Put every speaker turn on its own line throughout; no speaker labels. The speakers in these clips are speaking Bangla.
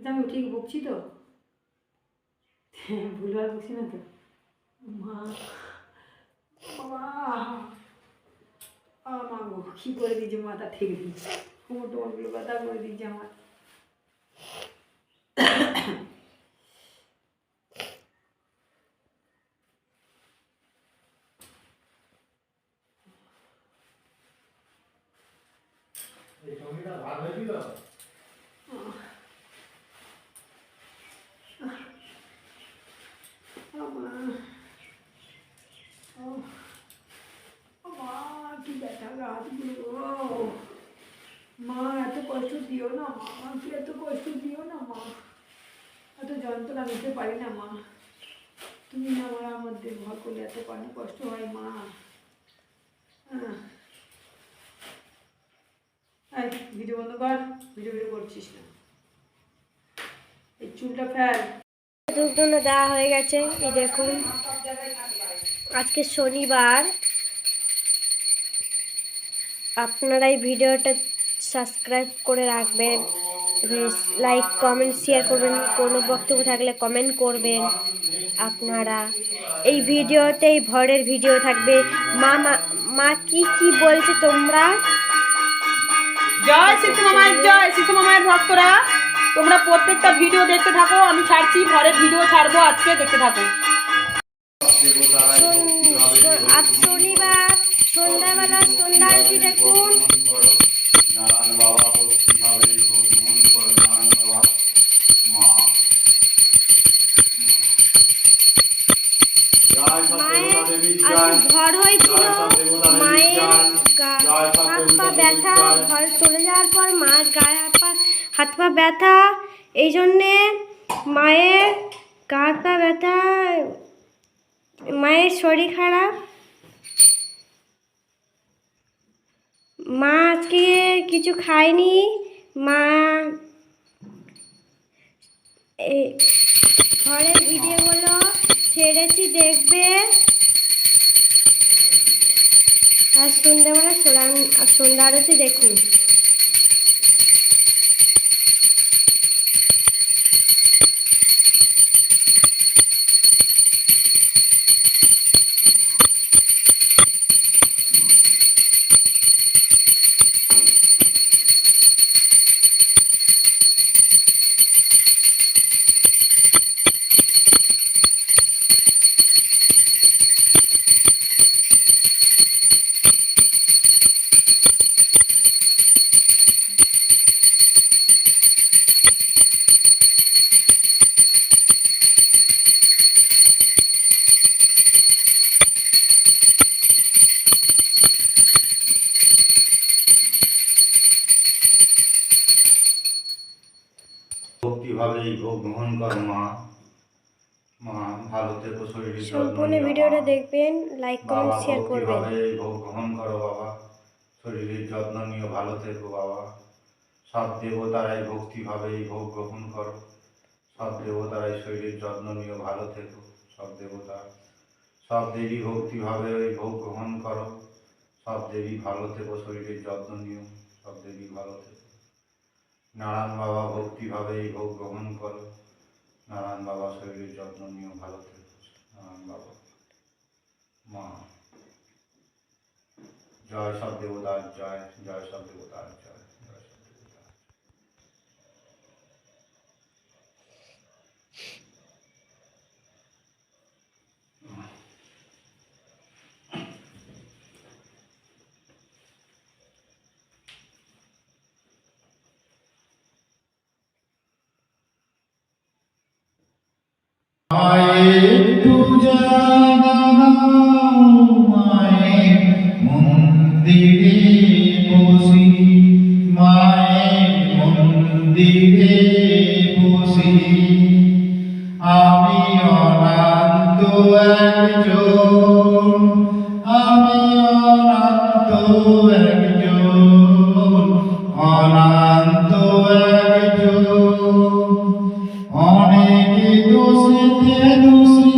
আমি ঠিক বকছি তো? ভুলভাল বকছি না তো? মা মা মা গো কী করে দিয়েছে, মাথা ঠিক দিয়েছে, কোমর টোমরগুলো ব্যথা করে দিয়েছে আমার। কি ব্যথা গাছগুলো, মা এত কষ্ট দিও না মা, আমাকে এত কষ্ট দিও না মা, এত যন্ত্রণা নিতে পারি না মা, তুমি না আমার মধ্যে ভর করলে এত পানি কষ্ট হয় মা। হ্যাঁ ভিডিও বন্ধ কর, ভিডিও করছিস না, এই চুলটা ফেল।
দুধ দেওয়া হয়ে গেছে। এই দেখুন আজকে শনিবার। আপনারা এই ভিডিওটা সাবস্ক্রাইব করে রাখবেন, লাইক কমেন্ট শেয়ার করবেন, কোনো বক্তব্য থাকলে কমেন্ট করবেন। আপনারা এই ভিডিওতে এই ভরের ভিডিও থাকবে। মা মা কি কি বলছে তোমরা?
জয় শিশু মামায়ের, জয় শিশু মামায়ের ভক্তরা, তোমরা প্রত্যেকটা ভিডিও দেখতে থাকো, আমি ছাড়ছি ভরের ভিডিও ছাড়বো আজকে, দেখতে থাকো।
আজ শনিবার সন্ধ্যাবেলা সন্ধ্যা আরতি দেখুন। মায়ের ঝড় হয়েছিল, মায়ের হাত পা ব্যথা, ঝড় চলে যাওয়ার পর মায়ের গায়ে হাত পা ব্যথা, এই জন্যে মায়ের গা হাত পা ব্যথা, মায়ের শরীর খারাপ। মা আজকে কিছু খায়নি, মা এই ঘরের ভিডিওগুলো ছেড়েছি দেখবে। আর সন্ধ্যাবেলা সন্ধ্যা আরতি দেখুন।
ভক্তিভাবেই ভোগ গ্রহণ কর মা, মা ভালো থেকো, শরীরের
সম্পূর্ণ ভিডিওটা দেখবেন, লাইক কমেন্ট শেয়ার করবেন।
ভোগ গ্রহণ করো বাবা, শরীরের যত্ন নিয়ে ভালো থেকো বাবা। সব দেবতারাই ভক্তিভাবেই ভোগ গ্রহণ করো, সব দেবতারাই শরীরের যত্ন নিয়ে ভালো থেকো, সব দেবতা সব দেবী ভক্তিভাবে ভোগ গ্রহণ করো, সব দেবী ভালো থেকো, শরীরের যত্ন নিও, সব দেবী ভালো থেকো। নারায়ণ বাবা ভক্তিভাবেই ভোগ গ্রহণ করো, নারায়ণ বাবা শরীরের যত্ন নিও, ভালো থেকো নারায়ণ বাবা। মা জয় সব দেবতার জয়, জয় সব দেবতার জয়, জয় সব দেবতার। একটু জায়গা দাও মায়ের মন্দিরে বসি, মায়ের মন্দিরে বসি, আমি অনন্ত একজন, আমি অনন্ত একজন, অনন্ত একজন, অনেক দোষেতে দোষী,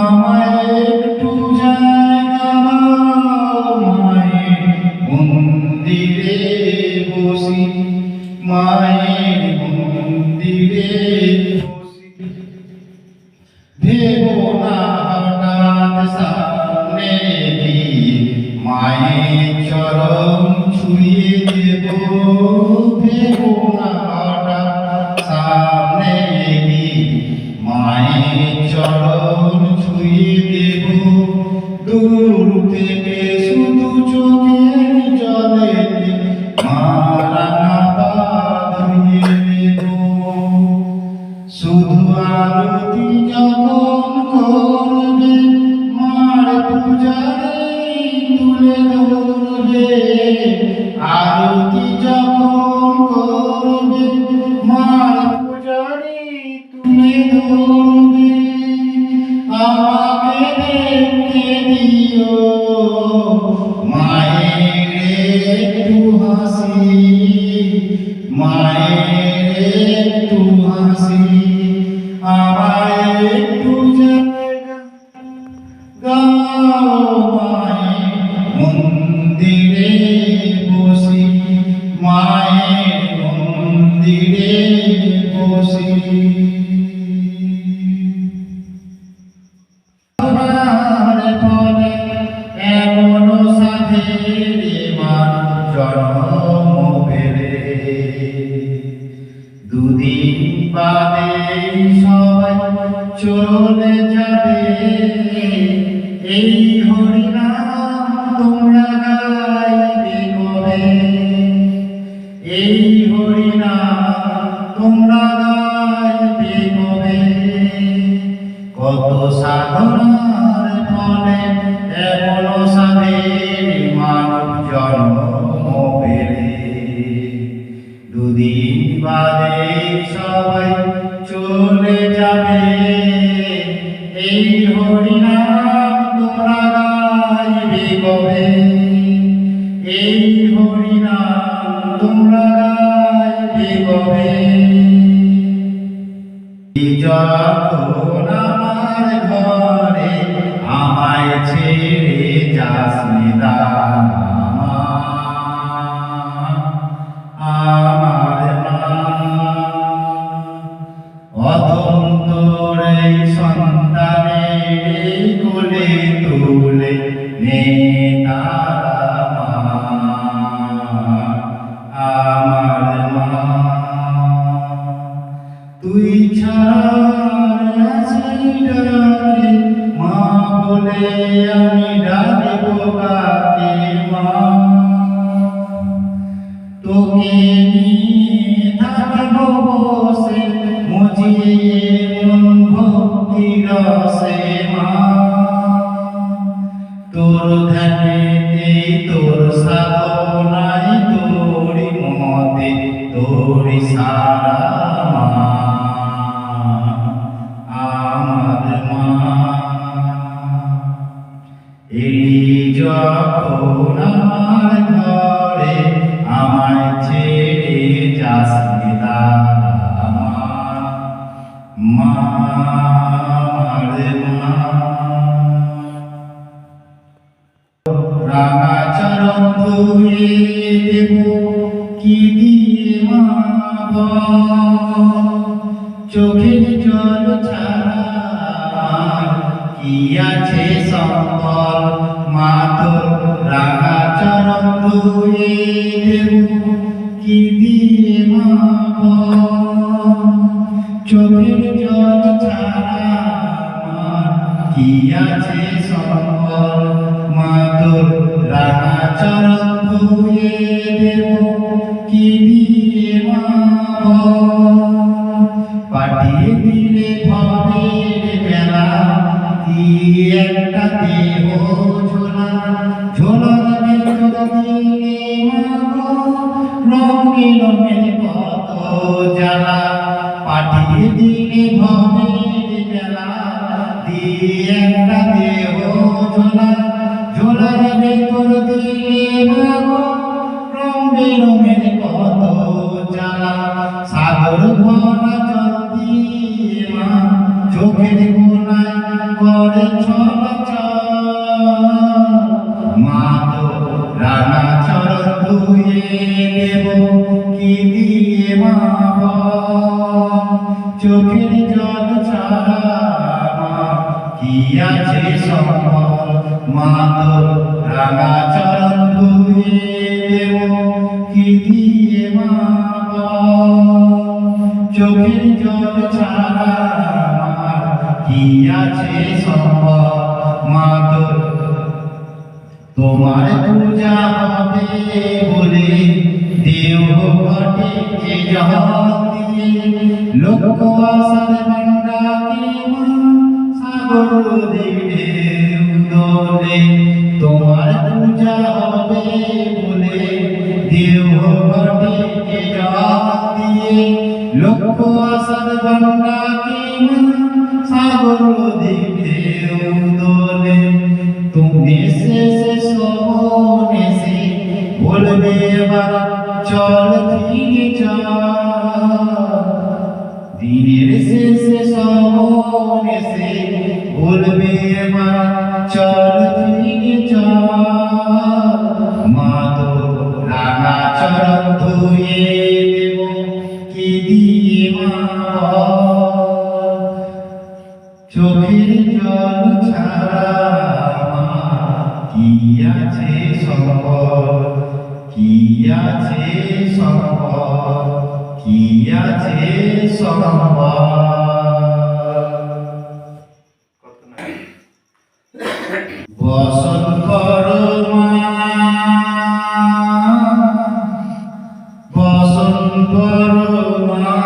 আমায় একটু জায়গা দাও মায়ের মন্দিরে বসি, মায়ের মন্দিরে মন্দিরে বসি ভেবো না হঠাৎ সামনে গিয়ে মায়ের চরণ ছুঁয়ে দেব ভেবো না হঠাৎ সামনে গিয়ে মায়ের চরণ ছুঁয়ে দেব দূর থেকে শুধু চোখের জলে মারা পা ধুয়ে দেব শুধু আরতি যখন করবে মার পূজারে তুলে ধরবে আরতি যখন করবে মার পূজারে তুলে ধরবে আমাকে দেখতে দিও মায়ের একটু হাসি মায়ের একটু হাসি আমায় একটু জায়গা দাও মায়ের মন্দিরে বসি মায়ের মন্দিরে বসি তোমার ফলে এমন সাধের মানুষ জন্ম পেলে দুদিন বাদে সবাই চলে যাবে এই হরিনাম তোমরা গাইবে কবে এই হরিনাম তোমরা গাইবে কবে কত সাধনার ফলে এমন সাধের মানব জন্ম পেলে দুদিন বাদে সবাই চলে যাবে এই হরিনাম তোমরা গাইবে কবে এই হরিনাম তোমরা গাইবে কবে যখন আমার ঘরে আমায় ছেড়ে যাস আমার অতন্তর এই সন্তানের কোলে তুলে নে আমার মা তুই ছাড়া ডাকে মা বলে আমি ডাকবো কাকে মা তোকে নিয়ে থাকবো বসে মজিয়ে মন ভক্তি রসে মা তোর ধ্যানে তোর সাধনায় তোরি মতে তোরি সারা আমার মা এই যখন আমার ঘরে আমায় ছেড়ে যাস মা রাঙা চরণ ধুয়ে দেব কি দিয়ে মা চোখের জল ছাড়া কি আছে সম্বল মা তোর রাঙা চরণ ধুয়ে দেব কি দিয়ে মা চোখের জল ছাড়া কি আছে সম্বল মা তোর রাঙা চরণ ধুয়ে দেব কি দিয়ে মা পাঠিয়ে দিলে ভবের বেলা দিয়ে একটা দেহ ঝোলা ঝোলার ভেতর দিলে রঙে রঙের কত জ্বালা পাঠিয়ে দিলে ভবের বেলা দিয়ে একটা দেহ ঝোলা ঝোলার ভেতর দিলে রঙে রঙের কত জ্বালা সাগর ভরা জল দিয়ে মা চোখের কোনায় করে চলাচল মা তো রাঙা চরণ ধুয়ে দেব কি দিয়ে মা চোখের জল ছাড়া কি আছে সম্ভব, মা তো রাঙা চরণ ধুয়ে দেব কি দিয়ে মা, চোখের জল ছাড়া কি আছে সম্ভব, মা তো তোমার পূজা হবে বলে দেও ঘটে যে জল দিয়ে, লোক আসার ভান্ডাকে মা সাগর দিবে উদলে, তোমার পূজা হবে বলে দেও ঘটে যে জল দিয়ে, লোক আসার ভান্ডাকে মা সাগর দিবে উদলে, তুমি শেষে শোনে সে বলবে এবার চল ফিরে চল, দিনের শেষে শোনে সে বলবে এবার চল ফিরে চল, মা তো রাঙা চরণ ধুয়ে দেব কি দিয়ে মা, চোখের জল ছাড়া কি আছে সম্ভব, কি আছে সম্ভব, কি আছে সম্ভব। বসন করো মা, বসন করো মা,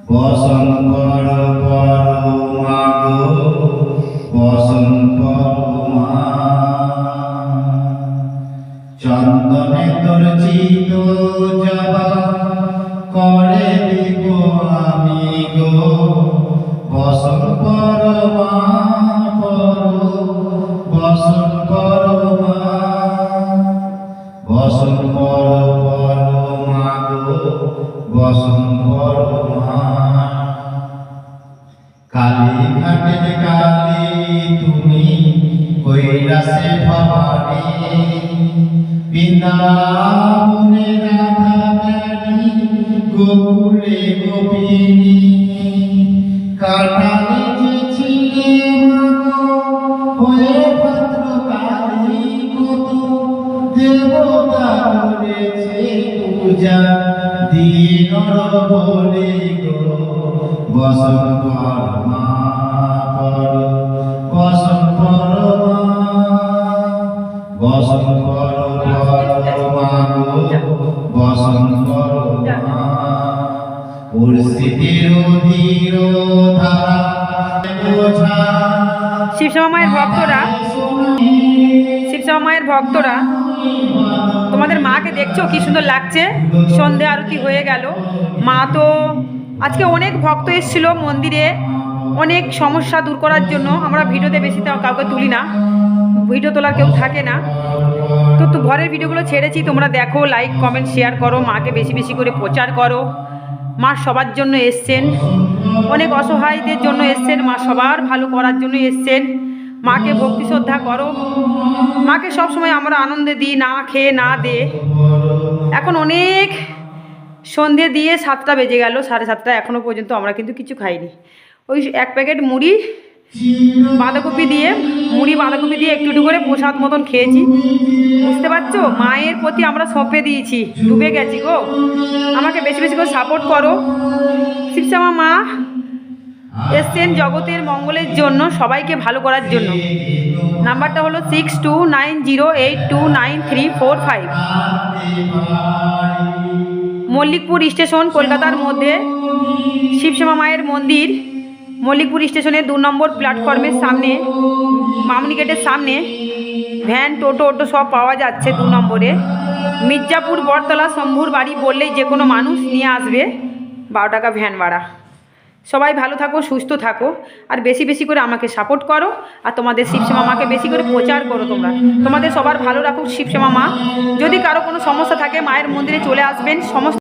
বসন করো মা গো, বসন করো মা, চন্দনে তোর চিত জবা করে দিব আমি গো, বসন করো মা বসন করো মা, বসন করো মা গো, বসন করো মা, কালী ঘাটের কালী তুমি কৈলাসে ভবানী, বৃন্দাবনে রাধা রানী, গোকুলে গোপিনী, কাটালে যে ছিলে হয়ে ভদ্রকালী, কত দেবতা করেছে পূজা দিয়ে নর বলে গো, বসন কর মা বসন কর মা, বসন কর মা গো, বসন কর মা, পরিস্থিতির ধীর ধারা বোঝা,
শিবশ্যামা মায়ের ভক্তরা, শিবশ্যামা মায়ের ভক্তরা, তোমাদের মাকে দেখছো কি সুন্দর লাগছে, সন্ধে আরতি হয়ে গেল, মা তো আজকে অনেক ভক্ত এসেছিল মন্দিরে, অনেক সমস্যা দূর করার জন্য। আমরা ভিডিওতে বেশি কাউকে তুলি না, ভিডিও তোলার কেউ থাকে না, তো ঘরের ভিডিওগুলো ছেড়েছি, তোমরা দেখো, লাইক কমেন্ট শেয়ার করো, মাকে বেশি বেশি করে প্রচার করো। মা সবার জন্য এসছেন, অনেক অসহায়দের জন্য এসছেন, মা সবার ভালো করার জন্য এসছেন। মাকে ভক্তি শ্রদ্ধা করো, মাকে সবসময় আমরা আনন্দে দিই, না খেয়ে না দে। এখন অনেক সন্ধে দিয়ে 7টা বেজে গেল, 7:30, এখনও পর্যন্ত আমরা কিন্তু কিছু খাইনি। ওই 1 প্যাকেট মুড়ি বাঁধাকপি দিয়ে, বাঁধাকপি দিয়ে একটু একটু করে প্রসাদ মতন খেয়েছি। বুঝতে পারছো, মায়ের প্রতি আমরা সঁপে দিয়েছি, ডুবে গেছি গো। আমাকে বেশি বেশি করে সাপোর্ট করো। শিবশ্যামা মা এসছেন জগতের মঙ্গলের জন্য, সবাইকে ভালো করার জন্য। নাম্বারটা হলো 6290829345। মল্লিকপুর স্টেশন, কলকাতার মধ্যে শিবশ্যামা মায়ের মন্দির, মল্লিকপুর স্টেশনের 2 নম্বর প্ল্যাটফর্মের সামনে, মামনি গেটের সামনে ভ্যান, টোটো সব পাওয়া যাচ্ছে 2 নম্বরে। মির্জাপুর বটতলা শম্ভুর বাড়ি বললেই যে কোনো মানুষ নিয়ে আসবে, 12 টাকা ভ্যান ভাড়া। সবাই ভালো থাকো, সুস্থ থাকো, আর বেশি বেশি করে আমাকে সাপোর্ট করো, আর তোমাদের শিবশ্যামা মাকে বেশি করে প্রচার করো। তোমাদের সবার ভালো রাখুক শিবশ্যামা মা। যদি কারো কোনো সমস্যা থাকে মায়ের মন্দিরে চলে আসবেন, সমস্ত